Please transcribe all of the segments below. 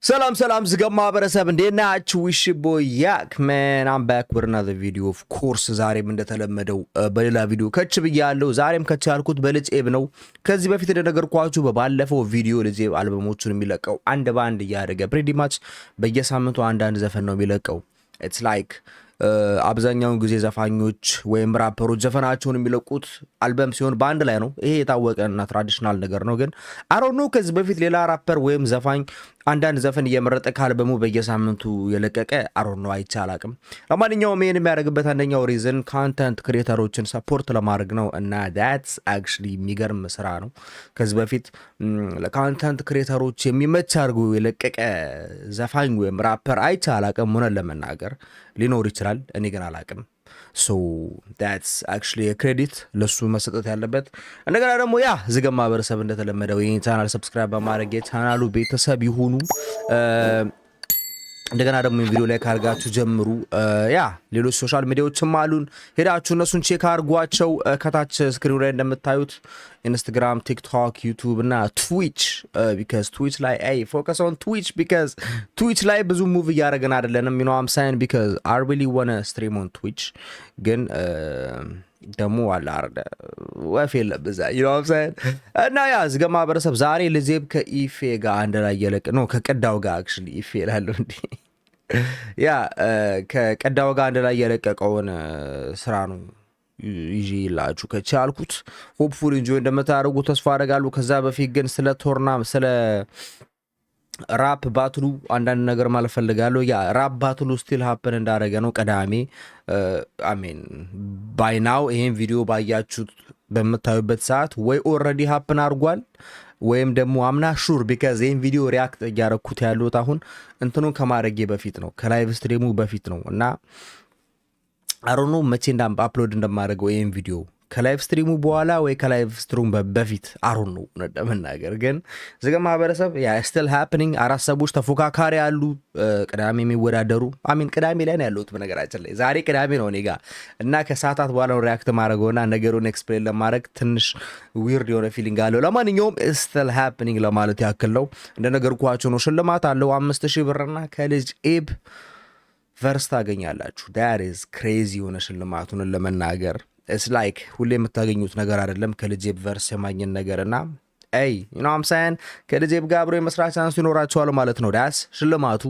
ሰላም ዝገማ ማህበረሰብ እንዴት ናችሁ? ዊሽ ቦይ ያክ man I'm back with another video of course ዛሬም እንደተለመደው በሌላ ቪዲዮ ከች ብያለሁ። ዛሬም ከች ያልኩት በልጄብ ነው። ከዚህ በፊት እንደነገርኳችሁ በባለፈው ቪዲዮ ልጄብ አልበሞቹን የሚለቀው አንድ ባንድ እያደረገ pretty much በየሳምንቱ አንዳንድ ዘፈን ነው የሚለቀው። it's like አብዛኛውን ጊዜ ዘፋኞች ወይም ራፐሮች ዘፈናቸውን የሚለቁት አልበም ሲሆን ባንድ ላይ ነው። ይሄ የታወቀና ትራዲሽናል ነገር ነው። ግን I don't know ከዚህ በፊት ሌላ ራፐር ወይም ዘፋኝ አንዳንድ ዘፈን እየመረጠ ካልበሙ በየሳምንቱ የለቀቀ I don't know አይቼ አላቅም። ለማንኛውም ይሄን የሚያደርግበት አንደኛው ሪዝን ኮንተንት ክሬተሮችን ሰፖርት ለማድረግ ነው እና that's actually የሚገርም ስራ ነው። ከዚህ በፊት ለኮንተንት ክሬተሮች የሚመች አድርጎ የለቀቀ ዘፋኝ ወይም ራፐር አይቼ አላቅም። ሆነ ለመናገር ሊኖር ይችላል፣ እኔ ግን አላቅም። so that's actually a credit ለሱ መሰጠት ያለበት። እንደገና ደግሞ ያ ዝገማ ማህበረሰብ እንደተለመደው ይሄን ቻናል ሰብስክራይብ በማድረግ የቻናሉ ቤተሰብ ይሁኑ። እንደገና ደግሞ ቪዲዮ ላይ ካርጋችሁ ጀምሩ። ያ ሌሎች ሶሻል ሚዲያዎችም አሉን፣ ሄዳችሁ እነሱን ቼክ አድርጓቸው። ከታች ስክሪኑ ላይ እንደምታዩት ኢንስታግራም፣ ቲክቶክ፣ ዩቲዩብ እና ትዊች because ትዊች ላይ focus on Twitch because ትዊች ላይ ብዙ ሙቭ እያደረግን አይደለንም። you know what I'm saying because I really want to stream on Twitch ግን ደሞ አለ አርደ ወፌል በዛ you know what I'm saying እና ያ ዝገማ ማህበረሰብ ዛሬ ልጄብ ከኢፌ ጋር አንድ ላይ እየለቀ ነው። ከቀዳው ጋር actually ኢፌ ላለው እንዴ ያ ከቀዳው ጋር አንድ ላይ እየለቀቀውን ስራ ነው ይዤላችሁ ከቻልኩት ሆፕፉሊ ኢንጆይ እንደምታደርጉ ተስፋ አደርጋለሁ። ከዛ በፊት ግን ስለ ቶርናም ስለ ራፕ ባትሉ አንዳንድ ነገር ማለት ፈልጋለሁ። ያ ራፕ ባትሉ ስቲል ሃፕን እንዳደረገ ነው ቀዳሜ አሜን ባይ ናው ይሄን ቪዲዮ ባያችሁት በመታዩበት ሰዓት ወይ ኦሬዲ ሃፕን አድርጓል ወይም ደግሞ አምና ሹር because ይሄን ቪዲዮ ሪአክት ያደረኩት ያሉት አሁን እንትኑን ከማድረጌ በፊት ነው፣ ከላይቭ ስትሪሙ በፊት ነው እና I don't know መቼ አፕሎድ እንደማደርገው ይሄን ቪዲዮ ከላይቭ ስትሪሙ በኋላ ወይ ከላይቭ ስትሪሙ በፊት I don't know እንደምናገር። ግን ዝገማ ማህበረሰብ ያ still happening። አራት ሰዎች ተፎካካሪ አሉ ቅዳሜ የሚወዳደሩ አሚን ቅዳሜ ላይ ነው ያሉት። በነገራችን ላይ ዛሬ ቅዳሜ ነው እኔ ጋር እና ከሰዓታት በኋላ ነው ሪአክት ማድረግና ነገሩን ኤክስፕሌን ለማድረግ ትንሽ ዊርድ የሆነ ፊሊንግ አለው። ለማንኛውም still happening ለማለት ያክል ነው። እንደነገርኳችሁ ነው ሽልማት አለው 5000 ብርና ከልጅ ኤብ ቨርስ ታገኛላችሁ። that is crazy የሆነ ሽልማቱን ለመናገር it's like ሁሌ የምታገኙት ነገር አይደለም። ከልጄብ ቨርስ የማግኘት ነገርና you know what I'm saying ከልጄብ ጋር አብሮ የመስራት ቻንስ ይኖራችኋል ማለት ነው። ዳስ ሽልማቱ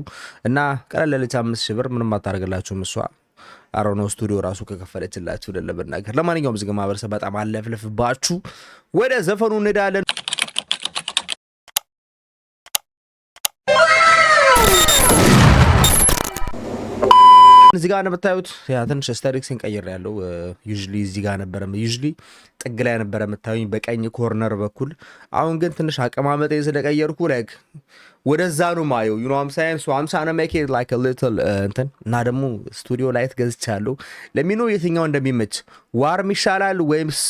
እና ቀለለች 5000 ብር ምንም አታደርግላችሁም እሷ አሮኖ ስቱዲዮ ራሱ ከከፈለችላችሁ ለለበናገር። ለማንኛውም ዝገማ ማህበረሰብ በጣም አለፍልፍባችሁ ወደ ዘፈኑ እንሄዳለን። እዚህ ጋር እንደምታዩት ያ ትንሽ ስታሪክስን ቀይር ያለው ዩዥሊ እዚህ ጋር ነበር ዩዥሊ ጥግ ላይ ነበር የምታዩኝ በቀኝ ኮርነር በኩል። አሁን ግን ትንሽ አቀማመጤ ስለቀየርኩ ላይክ ወደዛ ነው ማየው you know what I'm saying so I'm trying to make it like a little እንትን እና ደግሞ ስቱዲዮ ላይት ገዝቻለሁ። ለሚኖ የትኛው እንደሚመች ዋርም ይሻላል ወይምስ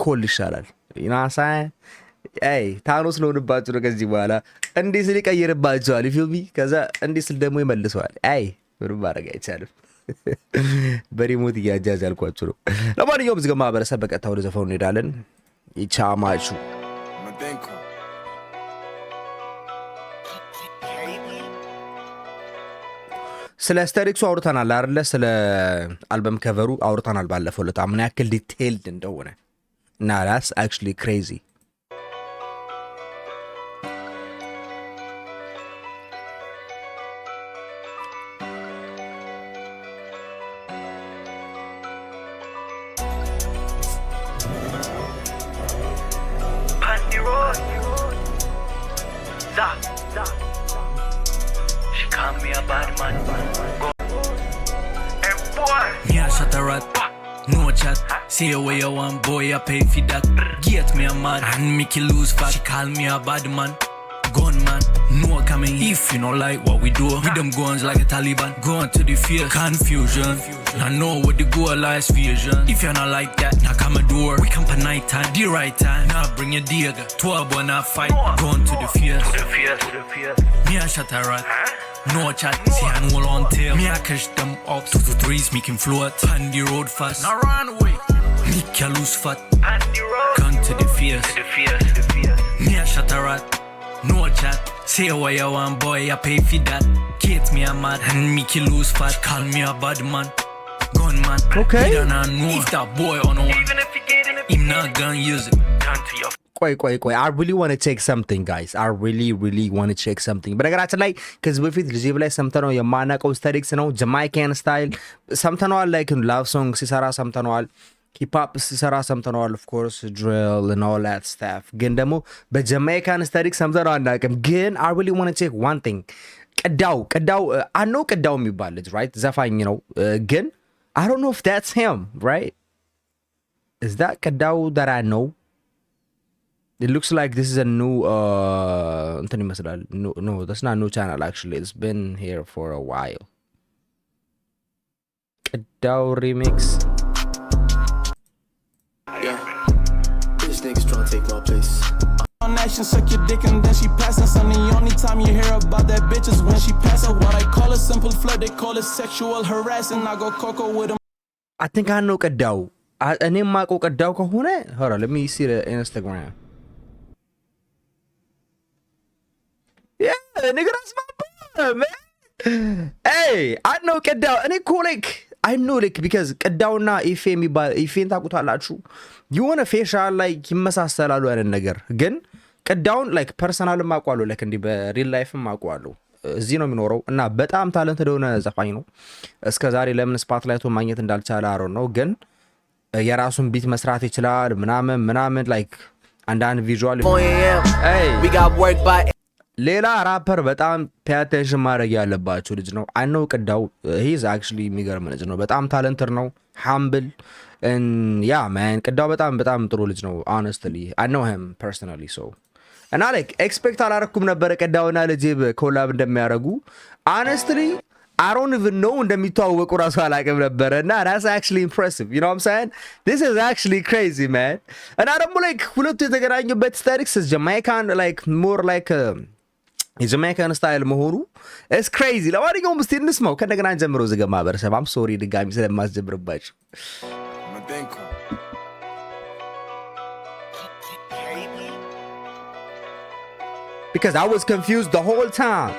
ኮል ይሻላል you know what I'm saying ታኖስ ለሆንባችሁ ነው። ከዚህ በኋላ እንዴት ሊቀይርባችኋል ይፊልሚ ከዛ እንዴት ስል ደግሞ ይመልሰዋል ምንም ማድረግ አይቻልም። በሪሞት እያጃዝ ያልኳችሁ ነው። ለማንኛውም ዝገማ ማህበረሰብ በቀጥታ ወደ ዘፈኑ እንሄዳለን። ይቻማችሁ ስለ ስታሪክሱ አውርተናል አይደለ? ስለ አልበም ከቨሩ አውርተናል ባለፈው ለታ ምን ያክል ዲቴይልድ እንደሆነ እና that's actually crazy She call me a bad man. And boy, me a shut her up. No chat. Say where you want, boy, I pay for that. Get me a man and make you lose fat. She call me a bad man. Gunman, no coming. If you don't like what we do, with them guns like a Taliban. Going to the fear, confusion. I know what the goal is, fusion. If you're not like that, knock on my door. We come for night time, the right time. Now bring your digger, 12 on a fight. Going to the fear, me a shut her up. No chat, see I know on tail. Me a catch them up, 2 to 3s making float. On the road fast, now run away. Make you lose fat. Gun to the fears, me a shut her up. no chat. Say what you want, boy, I pay for that. Kate me a mad and make you lose fat. Call me a bad man, gunman. Okay. You don't know if that boy on one. Even if you get it, him not gonna use it. Turn to your ቆይ I really want to check something guys. I really want to check something. በነገራችን ላይ ከዚህ በፊት ልጅ ላይ ሰምተነው የማናውቀው ስታቲክስ ነው። ጃማይካን ስታይል ሰምተነዋል። ላይክ ላቭ ሶንግ ሲሰራ ሰምተነዋል። ሂፕ ሆፕ ሲሰራ ሰምተነዋል። ኦፍ ኮርስ ድሪል and all that stuff። ግን ደግሞ በጃማይካን ስታቲክስ ሰምተነው አናውቅም። ግን I really want to check one thing። ቅዳው አኖ ቅዳው የሚባል ልጅ right ዘፋኝ ነው። ግን I don't know if that's him, right? Is that ቅዳው that I know? It looks like this is a new no, that's not a new channel actually. It's been here for a while. Kedao remix. Yeah, this nigga's trying to take my place. On action, suck your dick and then she passing. Son, the only time you hear about that bitch is when she passing. What I call a simple flirt, they call it sexual harassing. I go coco with him. I think I know Kedao. I name Marco Kedao kahune. Hold on, let me see the Instagram. Yeah, nigga, that's my boy, man. Hey, I know ቅዳው እኔ እኮ like I know like because ቅዳውና ኢፌ የሚባል ኢፌን ታውቁታላችሁ። የሆነ ፌሻል ላይ ይመሳሰላሉ አይደል ነገር። ግን ቅዳውን like ፐርሰናልም አውቀዋለሁ like እንዲህ በሪል ላይፍም አውቀዋለሁ። እዚህ ነው የሚኖረው እና በጣም ታለንት እንደሆነ ዘፋኝ ነው። እስከ ዛሬ ለምን ስፓትላይቱ ማግኘት እንዳልቻለ አሮ ነው። ግን የራሱን ቢት መስራት ይችላል ምናምን like አንዳንድ ቪዥዋል hey We got work by ሌላ ራፐር በጣም ፔአቴንሽን ማድረግ ያለባቸው ልጅ ነው። I know ቅዳው he is actually የሚገርም ልጅ ነው። በጣም ታለንትድ ነው። humble and yeah man ቅዳው በጣም ጥሩ ልጅ ነው honestly. I know him personally so እና like expect አላረኩም ነበር ቅዳውና ልጅ ኮላብ እንደሚያደርጉ honestly I don't even know እንደሚተዋወቁ ራሱ አላውቅም ነበር እና that's actually impressive. You know what I'm saying? This is actually crazy man. እና ደግሞ like ሁለቱ የተገናኙበት ስታቲክስ Jamaican like more like የጃማይካን ስታይል መሆኑ it's crazy. ለማንኛውም እስቲ እንስማው ከእንደገና ጀምሮ ዝገ ማህበረሰብ I'm sorry ድጋሚ ስለማስጀምርባችሁ because I was confused the whole time.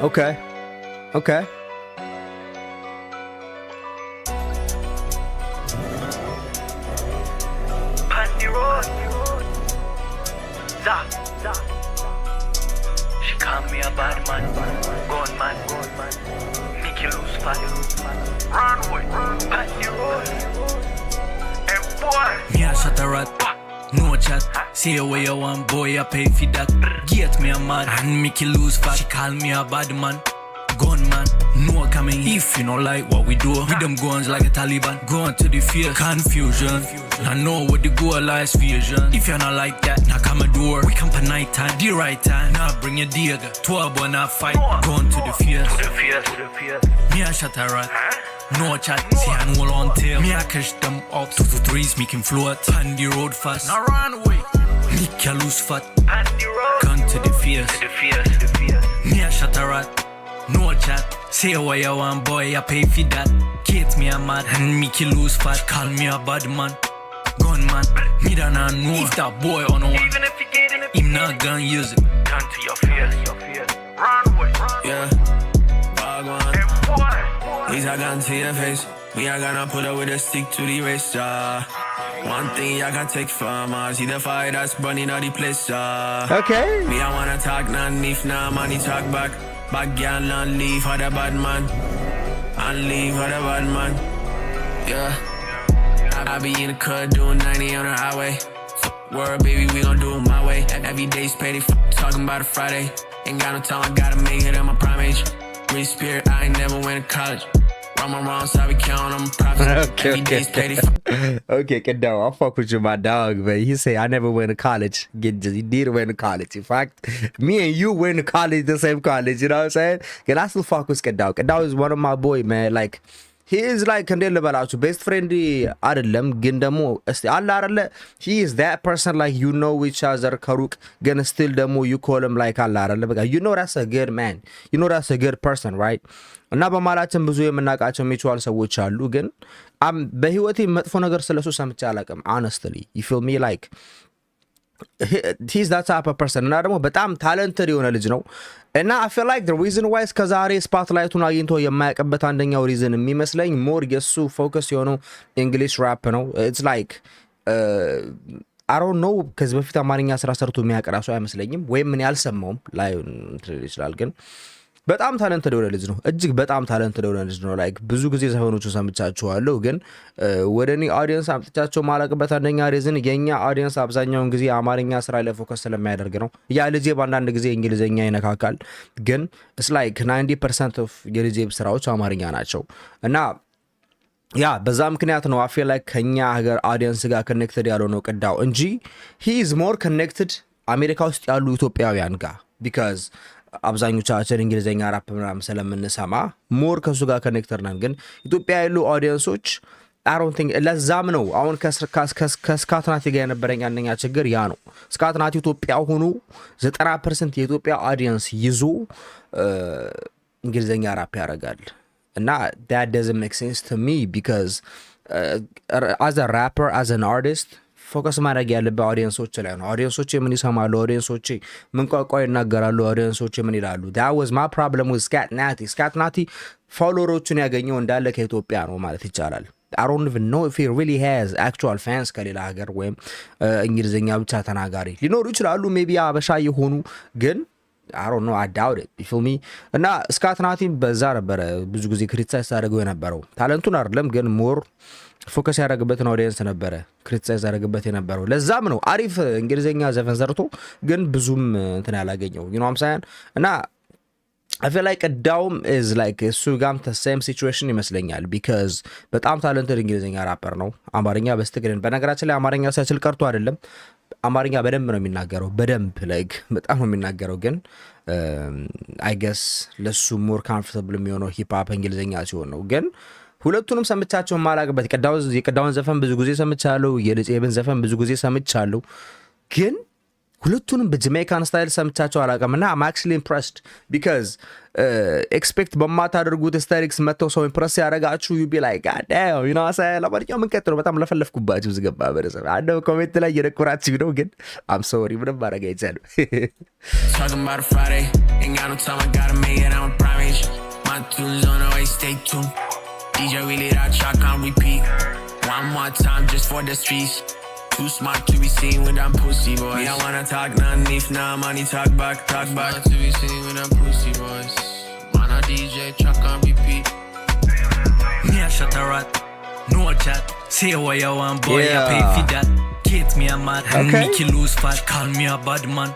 Okay. She call me a bad man, gone man, make you lose fat. Run away, pat the road. And boy, me a shut a rat, no chat. Say what you want, boy, I pay for that. Get me a man and make you lose fat. She call me a bad man, gone man, no coming. If you don't like what we do, with them guns like a Taliban, going to the fear, confusion. I know what the goal is, fusion. If you're not like that, knock on my door. We come for night time, the right time. Now bring your digger, 12 on a fight. Going to the fear, me a shut a rat. No chat, see I know on tail. Me a catch them up, 2 to 3s, make him float. On the road fast, now run away. Make you lose fat, gun to the fears. Me a shut a rat. No chat, say what you want, boy, I pay for that. Kate me a mad and make you lose fat. Call me a bad man, gunman. Me don't know if that boy on one. Even if you get it, him not gonna use it. Turn to your fears. Run away. Yeah, Bhagwan. These are gone to your face. Me, I gonna pull up with a stick to the race. One thing I can take from us, see the fire that's burning out the place. Okay. Me, I wanna talk non-leaf, nah, money talk back. Back girl and leave for the bad man. And leave for the bad man. Yeah. I be in the cut doing 90 on the highway. Word baby, we gon' do it my way. Every day's petty, talking about a Friday. Ain't got no time, I gotta make it at my prime age. Rich spirit, I ain't never went to college. Run my wrong, so I be counting on my profits. Every day's petty. Okay, Kedao, I'll fuck with you, my dog, man. He say I never went to college. He did went to college. In fact, me and you went to college, the same college. You know what I'm saying? Can I still fuck with Kedao? Kedao is one of my boy, man. Like he is like እንዴት ልበላችሁ best friend አይደለም ግን ደግሞ እስቲ አለ አይደለ he is that person like you know each other ከሩቅ ግን still ደግሞ you call him like አለ አይደለ በቃ you know that's a good man you know that's a good person right እና በማላችን ብዙ የምናቃቸው ሚቹዋል ሰዎች አሉ ግን በህይወቴ መጥፎ ነገር ስለሱ ሰምቼ አላውቅም honestly you feel me like he's that type of person እና ደግሞ በጣም ታለንትድ የሆነ ልጅ ነው እና I feel like the reason why እስከዛሬ ስፖትላይቱን አግኝቶ የማያውቅበት አንደኛው ሪዝን የሚመስለኝ ሞር የሱ ፎከስ የሆነው እንግሊሽ ራፕ ነው it's like I don't know ከዚህ በፊት አማርኛ ስራ ሰርቶ የሚያውቅ ራሱ አይመስለኝም ወይም ምን ያልሰማውም ላይ ይችላል ግን በጣም ታለንትድ የሆነ ልጅ ነው እጅግ በጣም ታለንትድ የሆነ ልጅ ነው ላይክ ብዙ ጊዜ ዘፈኖቹ ሰምቻቸዋለሁ ግን ወደኔ ኦዲየንስ አምጥቻቸው ማለቅበት አንደኛ ሪዝን የኛ ኦዲየንስ አብዛኛውን ጊዜ አማርኛ ስራ ላይ ፎከስ ስለሚያደርግ ነው ያ ልጅ በአንዳንድ ጊዜ እንግሊዘኛ ይነካካል ግን it's like 90% of የልጅ ስራዎች አማርኛ ናቸው እና ያ በዛ ምክንያት ነው I feel like ከኛ ሀገር ኦዲየንስ ጋር ኮኔክትድ ያለው ነው ቅዳው እንጂ he is more connected አሜሪካ ውስጥ ያሉ ኢትዮጵያውያን ጋር because አብዛኞቻችን እንግሊዘኛ ራፕ ምናምን ስለምንሰማ ሞር ከሱ ጋር ኮኔክተር ነን ግን ኢትዮጵያ ያሉ ኦዲየንሶች I don't think ለዛም ነው አሁን ከስካትናቲ ጋር የነበረኝ አንደኛ ችግር ያ ነው ስካትናቲ ኢትዮጵያ ሆኖ 90% የኢትዮጵያ ኦዲየንስ ይዞ እንግሊዘኛ ራፕ ያደርጋል እና that doesn't make sense to me because as a rapper as an artist ፎከስ ማድረግ ያለበት ኦዲየንሶች ላይ ነው ኦዲየንሶች ምን ይሰማሉ ኦዲየንሶች ምን ቋንቋ ይናገራሉ ኦዲየንሶች ምን ይላሉ that was my problem with ስካትናቲ ፎሎወሮቹን ያገኘው እንዳለ ከኢትዮጵያ ነው ማለት ይቻላል I don't even know if he really has actual fans ከሌላ ሀገር ወይም እንግሊዘኛ ብቻ ተናጋሪ ሊኖሩ ይችላሉ maybe አበሻ የሆኑ ግን I don't know I doubt it you feel me እና ስካትናቲ በዛ ነበር ብዙ ጊዜ ክሪቲሳይዝ አድርገው የነበረው ታለንቱን አይደለም ግን ሞር ፎከስ ያደረገበትን ኦዲየንስ ነበረ ክሪቲሳይዝ ያደረገበት የነበረው ለዛም ነው አሪፍ እንግሊዘኛ ዘፈን ዘርቶ ግን ብዙም እንትን ያላገኘው you know what I'm saying እና I feel like ቅዳውም is like እሱ ጋም the same situation ይመስለኛል because በጣም ታለንትድ እንግሊዘኛ ራፐር ነው አማርኛ በስተግረን በነገራችን ላይ አማርኛ ሳይችል ቀርቶ አይደለም አማርኛ በደንብ ነው የሚናገረው በደንብ like በጣም ነው የሚናገረው ግን I guess ለሱ more comfortable የሚሆነው ሂፕ ሆፕ እንግሊዘኛ ሲሆን ነው ግን ሁለቱንም ሰምቻቸው ማላቅበት የቀዳውን ዘፈን ብዙ ጊዜ ሰምቻለሁ የልጽየብን ዘፈን ብዙ ጊዜ ሰምቻለሁ ግን ሁለቱንም በጃሜይካን ስታይል ሰምቻቸው አላቀምና I'm actually impressed because expect በማታደርጉት ስታይልስ መተው ሰው ኢምፕረስ ያደርጋችሁ you be like god damn you know what I'm saying ለማንኛውም ምን ቀጥሎ በጣም ለፈለፍኩባችሁ ዝገባ በረሰብ አንደው ኮሜንት ላይ የደኩራችሁ ነው ግን I'm sorry ምንም ማድረግ አይቻልም Talking about a Friday ain't got no time I gotta make it on private my tunes on the way stay tuned DJ really that track on repeat one more time just for the streets too smart to be seen with them pussy boys me I wanna talk none if nah money talk back to be seen with them pussy boys man a DJ track on repeat me a shut a rat no chat say what you want boy I pay for that get me a mad and make you lose fat call me a bad man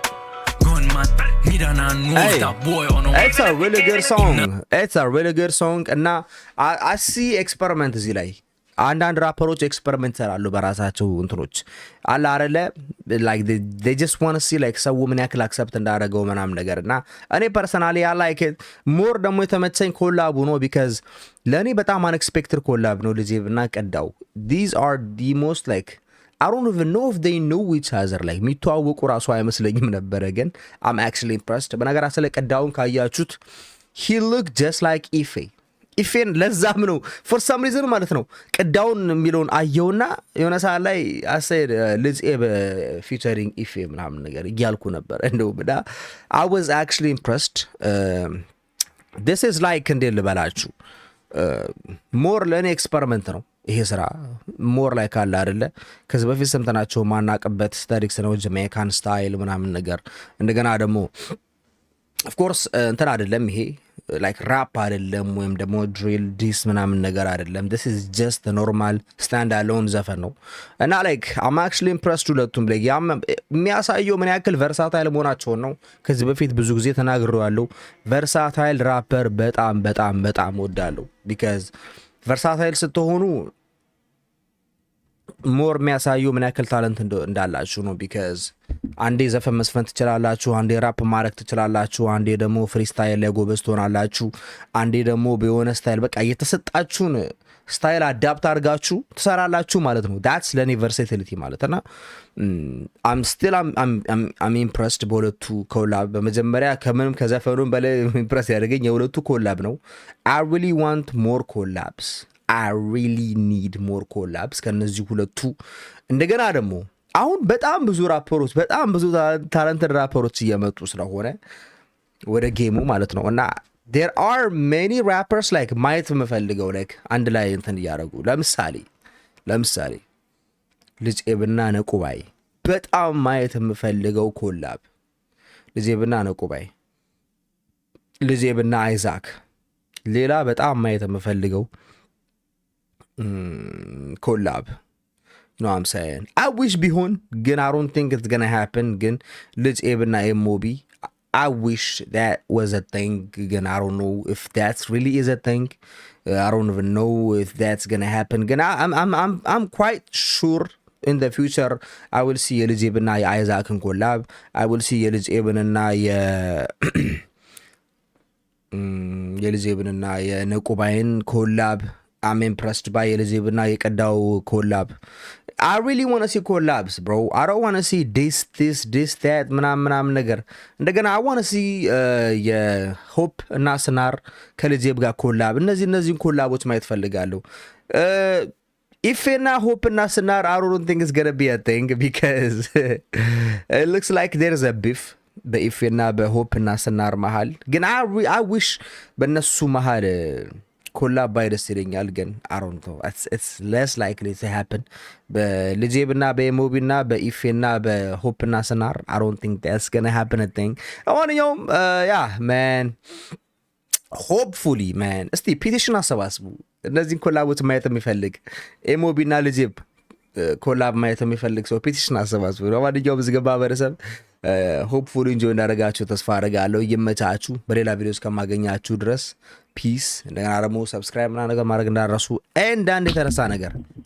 gunman me don't know that boy on it's a really good song it's a really good song and now I see experiment እዚህ ላይ አንዳንድ ራፐሮች ኤክስፐሪመንት ሰራሉ በራሳቸው እንትኖች አለ አይደለ like they just want to see like ሰው ምን ያክል አክሰፕት እንዳደረገው ምናምን ነገርና እኔ ፐርሰናሊ I like it more ደግሞ የተመቸኝ ኮላቡ ነው because ለኔ በጣም unexpected ኮላብ ነው ልጄብና ቀዳው these are the most like I don't even know if they know each other like የሚተዋወቁ ራሱ አይመስለኝም ነበር ግን I'm actually impressed በነገራችን ላይ ቀዳውን ካያችሁት he looked just like ኢፌን ለዛም ነው for some reason ማለት ነው ቅዳውን የሚለውን አየውና የሆነ ሰዓት ላይ አሰይድ ልጽኤ በፊቸሪንግ ኢፌ ምናምን ነገር እያልኩ ነበር እንደው ብዳ I was actually impressed this is like እንዴት ልበላችሁ more ለኔ ኤክስፐሪመንት ነው ይሄ ስራ more like አለ አይደለ ከዚህ በፊት ሰምተናቸው ማናቀበት ስታዲክስ ነው ጃሜይካን ስታይል ምናምን ነገር እንደገና ደግሞ of course እንትን አይደለም ይሄ like rap አይደለም ወይም ደግሞ drill diss ምናምን ነገር አይደለም this is just a normal stand alone ዘፈን ነው እና like I'm actually impressed ሁለቱም ላይ የሚያሳየው ምን ያክል versatile መሆናቸው ነው ከዚህ በፊት ብዙ ጊዜ ተናግሬዋለሁ versatile rapper በጣም በጣም በጣም ወዳለሁ because versatile ስትሆኑ ሞር የሚያሳየው ምን ያክል ታለንት እንዳላችሁ ነው። ቢካዝ አንዴ ዘፈን መስፈን ትችላላችሁ፣ አንዴ ራፕ ማድረግ ትችላላችሁ፣ አንዴ ደግሞ ፍሪስታይል ላይ ጎበዝ ትሆናላችሁ፣ አንዴ ደግሞ በሆነ ስታይል በቃ እየተሰጣችሁን ስታይል አዳፕት አድርጋችሁ ትሰራላችሁ ማለት ነው። ዳትስ ለእኔ ቨርሳቲሊቲ ማለት እና አም ኢምፕረስድ በሁለቱ ኮላብ። በመጀመሪያ ከምንም ከዘፈኑም በላይ ኢምፕረስ ያደረገኝ የሁለቱ ኮላብ ነው። አይ ሪሊ ዋንት ሞር ኮላብስ፣ አይ ሪሊ ኒድ ሞር ኮላብስ ከነዚህ ሁለቱ። እንደገና ደግሞ አሁን በጣም ብዙ ራፐሮች፣ በጣም ብዙ ታለንትድ ራፐሮች እየመጡ ስለሆነ ወደ ጌሙ ማለት ነው እና there are many rappers like ማየት የምፈልገው like አንድ ላይ እንትን እያደረጉ ለምሳሌ ልጅ ኤብና ነቁባይ በጣም ማየት የምፈልገው ኮላብ ልጅ ኤብና ነቁባይ፣ ልጅ ኤብና አይዛክ። ሌላ በጣም ማየት የምፈልገው ኮላብ you know what I'm saying I wish ቢሆን ግን I don't think it's gonna happen። ግን ልጅ ኤብና ኤሞቢ I wish that was a thing. Again, I don't know if that's really is a thing. I don't even know if that's gonna happen. Again, I'm quite sure in the future I will see Eliz Ibn and Isaac and collab. I will see Eliz Ibn and Eliz Ibn and Nukubain collab. I'm impressed by Eliz Ibn and Kadao collab. I really want to see collabs, bro. I don't want to see this, that, ምናምን ነገር። እንደገና I want to see ሆፕ እና ስናር ከልጄብ ጋር ኮላብ። እነዚህን ኮላቦች ማየት ፈልጋለሁ። ኢፌና ሆፕ እና ስናር I don't think it's gonna be a thing because it looks like there's a beef በኢፌና በሆፕ እና ስናር መሃል። ግን I wish በእነሱ መሃል ኮላብ ባይደስ ይለኛል። ግን I don't know, it's less likely to happen በልጄብና በኤሞቢና በኢፌና በሆፕና ስናር I don't think that's gonna happen a thing። ለማንኛውም man hopefully man እስቲ ፒቲሽን አሰባስቡ እነዚህን ኮላቦች ማየት የሚፈልግ ኤሞቢና ልጄብ ኮላብ ማየት የሚፈልግ ሰው ፒቲሽን አሰባስቡ። ለማንኛውም ዝገባ በረሰብ ሆፕፉሊ ኢንጆይ እንዳደረጋችሁ ተስፋ አደርጋለሁ። ይመቻችሁ። በሌላ ቪዲዮ እስከማገኛችሁ ድረስ ፒስ። እንደገና ደግሞ ሰብስክራይብ ምናምን ነገር ማድረግ እንዳረሱ። አንድ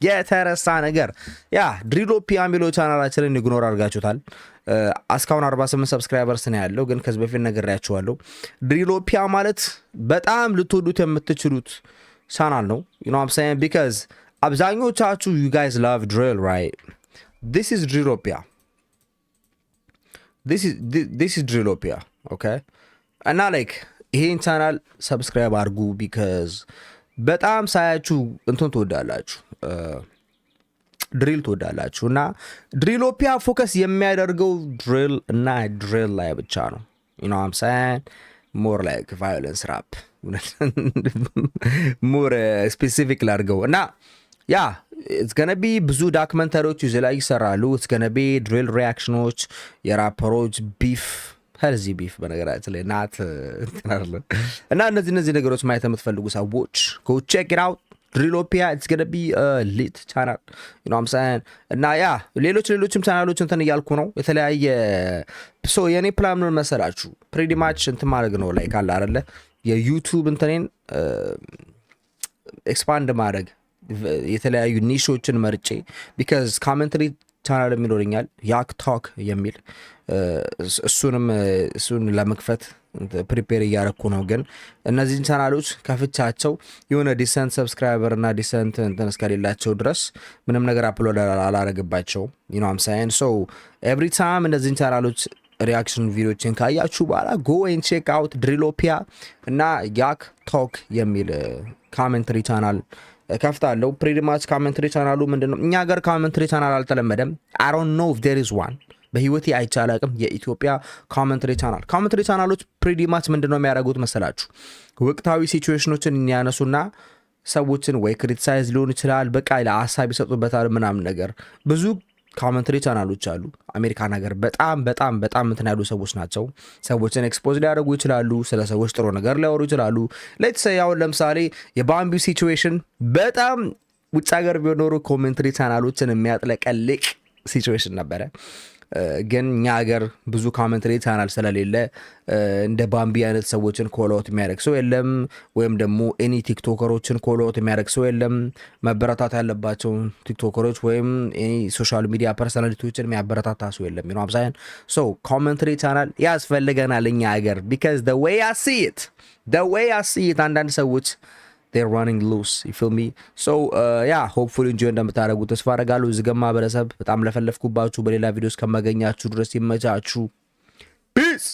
የተረሳ ነገር ድሪሎፒያ የሚለው ቻናላችንን ኢግኖር አድርጋችሁታል። እስካሁን 48 ሰብስክራይበርስ ነው ያለው፣ ግን ከዚህ በፊት ነግሬያችኋለሁ። ድሪሎፒያ ማለት በጣም ልትወዱት የምትችሉት ቻናል ነው። you know what I'm saying because አብዛኞቻችሁ you guys love drill, right? This is Drillopia. This is Drillopia, okay? እና like ይሄን ቻናል ሰብስክራይብ አድርጉ because በጣም ሳያችሁ እንትን ትወዳላችሁ፣ ድሪል ትወዳላችሁ። እና ድሪሎፒያ ፎከስ የሚያደርገው ድሪል እና ድሪል ላይ ብቻ ነው። you know what I'm saying more like violence rap more specific ላድርገው እና it's gonna be ብዙ ዳክመንተሪዎች እዚህ ላይ ይሰራሉ። it's gonna be drill reactions የራፐሮች ቢፍ ሄልዚ ቢፍ በነገራችን ላይ ናት እና እነዚህ ነገሮች ማየት የምትፈልጉ ሰዎች go check it out Drillopia. It's gonna be a lit channel, you know what I'm saying? እና ሌሎችም ቻናሎች እንትን እያልኩ ነው የተለያየ ሶ የኔ ፕላን ምን መሰላችሁ pretty much እንትን ማድረግ ነው ላይ ካለ አይደለ የዩቲዩብ እንትኔን ኤክስፓንድ ማድረግ የተለያዩ ኒሾችን መርጬ because commentary ቻናል የሚኖርኛል ያክ ቶክ የሚል እሱን ለመክፈት ፕሪፔር እያረኩ ነው። ግን እነዚህን ቻናሎች ከፍቻቸው የሆነ ዲሰንት ሰብስክራይበር እና ዲሰንት እንትን እስከሌላቸው ድረስ ምንም ነገር አፕሎድ አላረግባቸው you know what I'm saying so every time እነዚህን ቻናሎች ሪአክሽን ቪዲዮችን ካያችሁ በኋላ go and check out Drillopia እና ያክ ቶክ የሚል ኮሜንተሪ ቻናል ከፍታለሁ። pretty much ኮሜንተሪ ቻናሉ ምንድነው እኛ ሀገር ኮሜንተሪ ቻናል አልተለመደም። I don't know if there is one በህይወቴ አይቻላቅም የኢትዮጵያ ኮሜንተሪ ቻናሎች pretty much ምንድነው የሚያደርጉት መሰላችሁ ወቅታዊ ሲቹዌሽኖችን ያነሱና ሰዎችን ወይ ክሪቲሳይዝ ሊሆን ይችላል በቃ ለሐሳብ ይሰጡበታል ምናምን ነገር ብዙ ኮሜንተሪ ቻናሎች አሉ አሜሪካን ሀገር በጣም እንትን ያሉ ሰዎች ናቸው። ሰዎችን ኤክስፖዝ ሊያደርጉ ይችላሉ፣ ስለ ሰዎች ጥሩ ነገር ሊያወሩ ይችላሉ። ሌትስ ሴይ አሁን ለምሳሌ የባምቢው ሲቹዌሽን በጣም ውጭ ሀገር ቢኖሩ ኮሜንተሪ ቻናሎችን የሚያጥለቀልቅ ሲቹዌሽን ነበረ። ግን እኛ ሀገር ብዙ ኮሜንትሪ ቻናል ስለሌለ እንደ ባምቢ አይነት ሰዎችን ኮሎት የሚያደርግ ሰው የለም፣ ወይም ደግሞ ኤኒ ቲክቶከሮችን ኮሎት የሚያደርግ ሰው የለም። መበረታት ያለባቸው ቲክቶከሮች ወይም ኤኒ ሶሻል ሚዲያ ፐርሰናሊቲዎችን የሚያበረታታ ሰው የለም። ነው አብዛኛው ሶ ኮሜንትሪ ቻናል ያስፈልገናል እኛ ሀገር because the way I see it አንዳንድ ሰዎች they're running loose, you feel me? So yeah, hopefully enjoy እንደምታደርጉ ተስፋ አደርጋለሁ። እዚህ ጋር ማህበረሰብ በጣም ለፈለፍኩባችሁ በሌላ ቪዲዮስ ከማገኛችሁ ድረስ ይመቻችሁ። Peace.